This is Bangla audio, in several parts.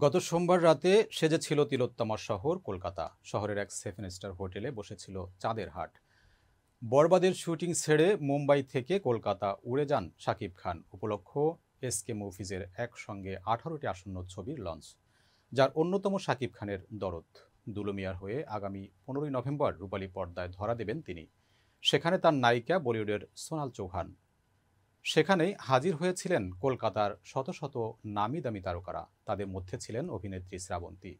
গত সোমবার রাতে সেজেছিল তিলোত্তমা শহর কলকাতা। শহরের এক 7 স্টার হোটেলে বসেছিল চাঁদের হাট। বরবাদের শুটিং ছেড়ে মুম্বাই থেকে কলকাতা উড়ে যান শাকিব খান। উপলক্ষ এসকে মুভিজের একসঙ্গে 18টি আসন্ন ছবির লঞ্চ, যার অন্যতম শাকিব খানের দরদ। দুলুমিয়ার হয়ে আগামী 15ই নভেম্বর রূপালী পর্দায় ধরা দেবেন তিনি। সেখানে তার নায়িকা বলিউডের সোনাল চৌহান। সেখানেই হাজির হয়েছিলেন কলকাতার শত শত নামি দামি তারকারা। তাদের মধ্যে ছিলেন অভিনেত্রী শ্রাবন্তী।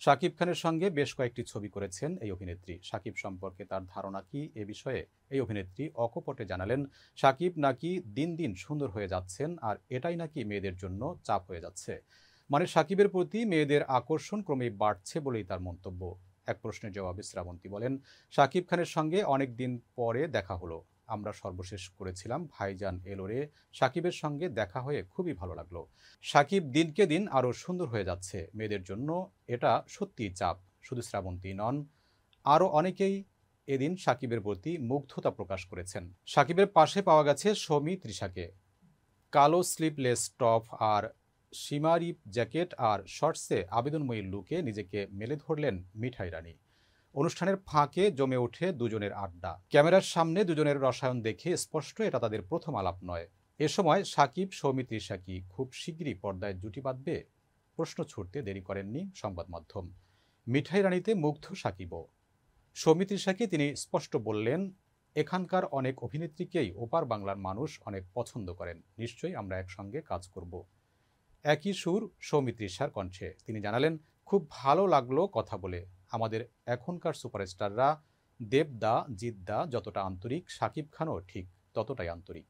শাকিব খানের সঙ্গে বেশ কয়েকটি ছবি করেছেন এই অভিনেত্রী। শাকিব সম্পর্কে তার ধারণা কি, এ বিষয়ে এই অভিনেত্রী অকপটে জানালেন, শাকিব নাকি দিন দিন সুন্দর হয়ে যাচ্ছেন, আর এটাই নাকি মেয়েদের জন্য চাপ হয়ে যাচ্ছে। মানে শাকিবের প্রতি মেয়েদের আকর্ষণ ক্রমেই বাড়ছে বলেই তার মন্তব্য। এক প্রশ্নের জবাবে শ্রাবন্তী বলেন, শাকিব খানের সঙ্গে অনেক দিন পরে দেখা হলো। আমরা সর্বশেষ করেছিলাম ভাইজান এলোরে। শাকিবের সঙ্গে দেখা হয়ে খুবই ভালো লাগলো। শাকিব দিনকে দিন আরও সুন্দর হয়ে যাচ্ছে। মেয়েদের জন্য এটা সত্যিই চাপ। শুধু শ্রাবন্তী নন, আরও অনেকেই এদিন শাকিবের প্রতি মুগ্ধতা প্রকাশ করেছেন। শাকিবের পাশে পাওয়া গেছে সৌমি তৃষাকে। কালো স্লিভলেস টপ আর সীমারি জ্যাকেট আর শর্টসে আবেদনময়ী লুকে নিজেকে মেলে ধরলেন মিঠাই রানী। অনুষ্ঠানের ফাঁকে জমে ওঠে দুজনের আড্ডা। ক্যামেরার সামনে দুজনের রসায়ন দেখে স্পষ্ট এটা তাদের প্রথম আলাপ নয়। এ সময় সাকিব সৌমিত্রী সাকি খুব শিগগিরই পর্দায় জুটি বাঁধবে প্রশ্ন ছুড়তে দেরি করেননি সংবাদ মাধ্যম। মিঠাই রানীতে মুগ্ধ সাকিবও। সৌমিত্রী সাকি তিনি স্পষ্ট বললেন, এখানকার অনেক অভিনেত্রীকেই ওপার বাংলার মানুষ অনেক পছন্দ করেন, নিশ্চয়ই আমরা একসঙ্গে কাজ করব। একই সুর সৌমিত্রিষার কণ্ঠে। তিনি জানালেন, খুব ভালো লাগলো কথা বলে। আমাদের এখনকার সুপারস্টাররা দেবদা জিদ্দা যতটা আন্তরিক, শাকিব খানও ঠিক ততটাই আন্তরিক।